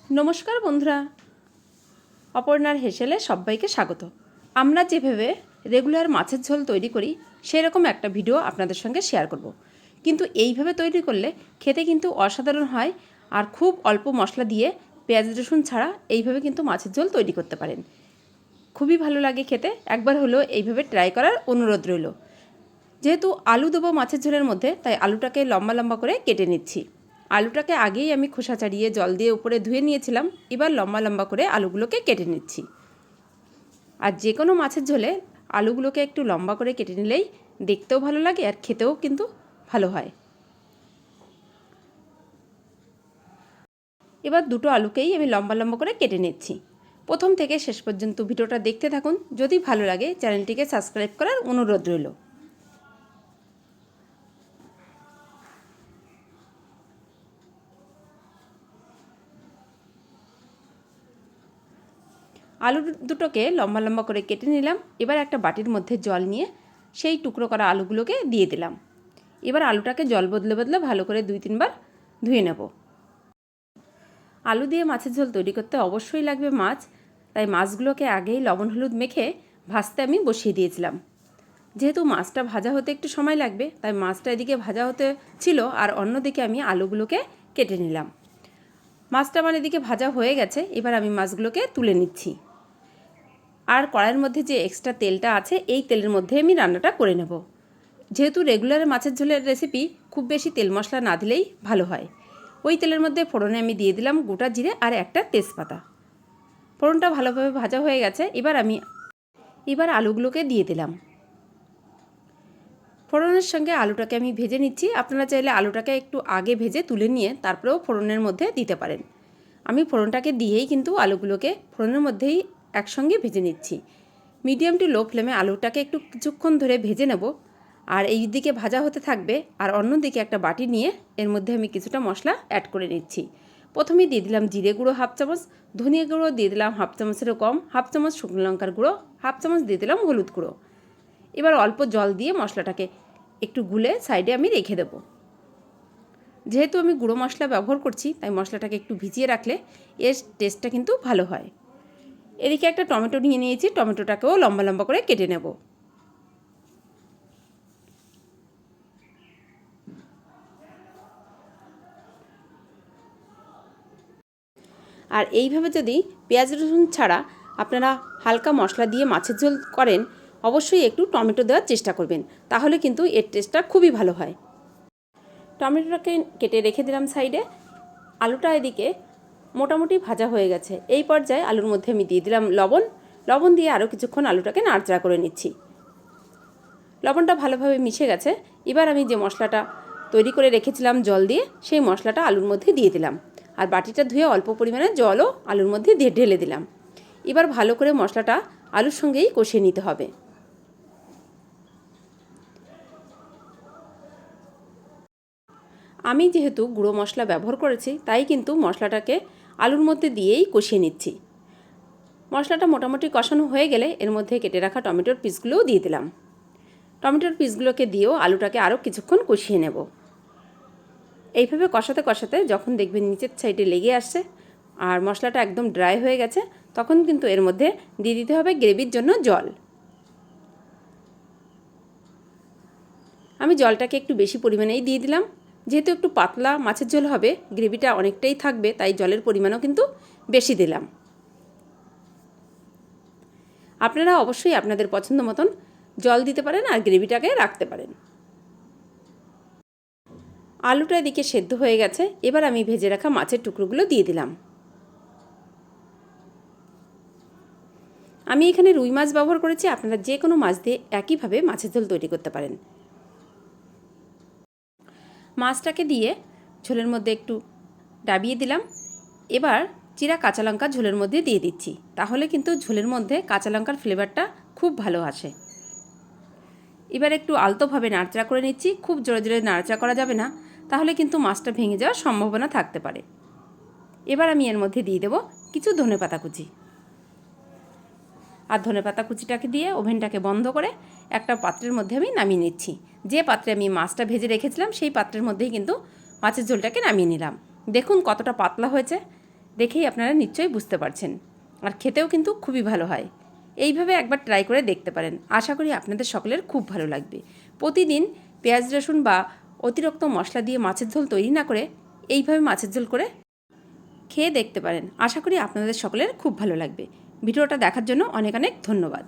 নমস্কার বন্ধুরা, অপর্ণার হেসেলে সবাইকে স্বাগত। আমরা যেভাবে রেগুলার মাছের ঝোল তৈরি করি সেরকম একটা ভিডিও আপনাদের সঙ্গে শেয়ার করব। কিন্তু এইভাবে তৈরি করলে খেতে কিন্তু অসাধারণ হয়। আর খুব অল্প মশলা দিয়ে পেঁয়াজ রসুন ছাড়া এইভাবে কিন্তু মাছের ঝোল তৈরি করতে পারেন। খুবই ভালো লাগে খেতে। একবার হলেও এইভাবে ট্রাই করার অনুরোধ রইল। যেহেতু আলু দেবো মাছের ঝোলের মধ্যে, তাই আলুটাকে লম্বা লম্বা করে কেটে নিচ্ছি। আলুটাকে আগেই আমি খোসা ছাড়িয়ে জল দিয়ে উপরে ধুয়ে নিয়েছিলাম। এবার লম্বা লম্বা করে আলুগুলোকে কেটে নিচ্ছি। আর যে কোনো মাছের ঝোলে আলুগুলোকে একটু লম্বা করে কেটে নিলেই দেখতেও ভালো লাগে আর খেতেও কিন্তু ভালো হয়। এবার দুটো আলুকেই আমি লম্বা লম্বা করে কেটে নিচ্ছি। প্রথম থেকে শেষ পর্যন্ত ভিডিওটা দেখতে থাকুন। যদি ভালো লাগে চ্যানেলটিকে সাবস্ক্রাইব করার অনুরোধ রইল। আলু দুটোকে লম্বা লম্বা করে কেটে নিলাম। এবার একটা বাটির মধ্যে জল নিয়ে সেই টুকরো করা আলুগুলোকে দিয়ে দিলাম। এবার আলুটাকে জল বদলে বদলে ভালো করে 2-3 বার ধুয়ে নেব। আলু দিয়ে মাছের ঝোল তৈরি করতে অবশ্যই লাগবে মাছ, তাই মাছগুলোকে আগেই লবণ হলুদ মেখে ভাজতে আমি বসিয়ে দিয়েছিলাম। যেহেতু মাছটা ভাজা হতে একটু সময় লাগবে, তাই মাছটা এদিকে ভাজা হতে ছিল আর অন্যদিকে আমি আলুগুলোকে কেটে নিলাম। মাছটা আমার এদিকে ভাজা হয়ে গেছে। এবার আমি মাছগুলোকে তুলে নিচ্ছি। আর কড়াইয়ের মধ্যে যে এক্সট্রা তেলটা আছে, এই তেলের মধ্যে আমি রান্নাটা করে নেব। যেহেতু রেগুলার মাছের ঝোলের রেসিপি, খুব বেশি তেল মশলা না দিলেই ভালো হয়। ওই তেলের মধ্যে ফোড়নে আমি দিয়ে দিলাম গোটা জিরে আর একটা তেজপাতা। ফোড়নটা ভালোভাবে ভাজা হয়ে গেছে। এবার আলুগুলোকে দিয়ে দিলাম। ফোড়নের সঙ্গে আলুটাকে আমি ভেজে নিচ্ছি। আপনারা চাইলে আলুটাকে একটু আগে ভেজে তুলে নিয়ে তারপরেও ফোড়নের মধ্যে দিতে পারেন। আমি ফোড়নটাকে দিয়েই কিন্তু আলুগুলোকে ফোড়নের মধ্যেই একসঙ্গে ভেজে নিচ্ছি। মিডিয়াম টু লো ফ্লেমে আলুটাকে একটু কিছুক্ষণ ধরে ভেজে নেব। আর এই দিকে ভাজা হতে থাকবে আর অন্যদিকে একটা বাটি নিয়ে এর মধ্যে আমি কিছুটা মশলা অ্যাড করে নিচ্ছি। প্রথমেই দিয়ে দিলাম জিরে গুঁড়ো হাফ চামচ, ধনিয়া গুঁড়ো দিয়ে দিলাম হাফ চামচেরও কম, হাফ চামচ শুকনো লঙ্কার গুঁড়ো, হাফ চামচ দিয়ে দিলাম হলুদ গুঁড়ো। এবার অল্প জল দিয়ে মশলাটাকে একটু গুলে সাইডে আমি রেখে দেব। যেহেতু আমি গুঁড়ো মশলা ব্যবহার করছি, তাই মশলাটাকে একটু ভিজিয়ে রাখলে এর টেস্টটা কিন্তু ভালো হয়। এদিকে একটা টমেটো নিয়ে নিয়েছি। টমেটোটাকেও লম্বা লম্বা করে কেটে নেব। আর এইভাবে যদি পেঁয়াজ রসুন ছাড়া আপনারা হালকা মশলা দিয়ে মাছের ঝোল করেন, অবশ্যই একটু টমেটো দেওয়ার চেষ্টা করবেন, তাহলে কিন্তু এর টেস্টটা খুবই ভালো হয়। টমেটোটাকে কেটে রেখে দিলাম সাইডে। আলুটা এদিকে মোটামুটি ভাজা হয়ে গেছে। এই পর্যায়ে আলুর মধ্যে আমি দিয়ে দিলাম লবণ দিয়ে আরও কিছুক্ষণ আলুটাকে নাড়াচাড়া করে নিচ্ছি। লবণটা ভালোভাবে মিশে গেছে। এবার আমি যে মশলাটা তৈরি করে রেখেছিলাম জল দিয়ে, সেই মশলাটা আলুর মধ্যে দিয়ে দিলাম। আর বাটিটা ধুয়ে অল্প পরিমাণে জলও আলুর মধ্যে দিয়ে ঢেলে দিলাম। এবার ভালো করে মশলাটা আলুর সঙ্গেই কষিয়ে নিতে হবে। আমি যেহেতু গুঁড়ো মশলা ব্যবহার করেছি, তাই কিন্তু মশলাটাকে আলুর মধ্যে দিয়েই কষিয়ে নিচ্ছি। মশলাটা মোটামুটি কষানো হয়ে গেলে এর মধ্যে কেটে রাখা টমেটোর পিসগুলোও দিয়ে দিলাম। টমেটোর পিসগুলোকে দিয়েও আলুটাকে আরও কিছুক্ষণ কষিয়ে নেব। এইভাবে কষাতে কষাতে যখন দেখবেন নিচের সাইডে লেগে আসছে আর মশলাটা একদম ড্রাই হয়ে গেছে, তখন কিন্তু এর মধ্যে দিয়ে দিতে হবে গ্রেভির জন্য জল। আমি জলটাকে একটু বেশি পরিমাণেই দিয়ে দিলাম। যেহেতু একটু পাতলা মাছের ঝোল হবে, গ্রেভিটা অনেকটাই থাকবে, তাই জলের পরিমাণও কিন্তু বেশি দিলাম। আপনারা অবশ্যই আপনাদের পছন্দ মতন জল দিতে পারেন আর গ্রেভিটাকে রাখতে পারেন। আলুটা এদিকে সেদ্ধ হয়ে গেছে। এবার আমি ভেজে রাখা মাছের টুকরোগুলো দিয়ে দিলাম। আমি এখানে রুই মাছ ব্যবহার করেছি। আপনারা যে কোনো মাছ দিয়ে একইভাবে মাছের ঝোল তৈরি করতে পারেন। মাছটাকে দিয়ে ঝোলের মধ্যে একটু ডাবিয়ে দিলাম। এবার চিরা কাঁচা লঙ্কা ঝোলের মধ্যে দিয়ে দিচ্ছি, তাহলে কিন্তু ঝোলের মধ্যে কাঁচা লঙ্কার ফ্লেভারটা খুব ভালো আসে। এবার একটু আলতোভাবে নাড়াচাড়া করে নিচ্ছি। খুব জোরে জোরে নাড়াচাড়া করা যাবে না, তাহলে কিন্তু মাছটা ভেঙে যাওয়ার সম্ভাবনা থাকতে পারে। এবার আমি এর মধ্যে দিয়ে দেবো কিছু ধনেপাতা কুচি। আর ধনেপাতা কুচিটাকে দিয়ে ওভেনটাকে বন্ধ করে একটা পাত্রের মধ্যে আমি নামিয়ে নিচ্ছি। যে পাত্রে আমি মাছটা ভেজে রেখেছিলাম সেই পাত্রের মধ্যেই কিন্তু মাছের ঝোলটাকে নামিয়ে নিলাম। দেখুন কতটা পাতলা হয়েছে। দেখেই আপনারা নিশ্চয়ই বুঝতে পারছেন। আর খেতেও কিন্তু খুবই ভালো হয়। এইভাবে একবার ট্রাই করে দেখতে পারেন। আশা করি আপনাদের সকলের খুব ভালো লাগবে। প্রতিদিন পেঁয়াজ রসুন বা অতিরিক্ত মশলা দিয়ে মাছের ঝোল তৈরি না করে এইভাবে মাছের ঝোল করে খেয়ে দেখতে পারেন। আশা করি আপনাদের সকলের খুব ভালো লাগবে। ভিডিওটা দেখার জন্য অনেক অনেক ধন্যবাদ।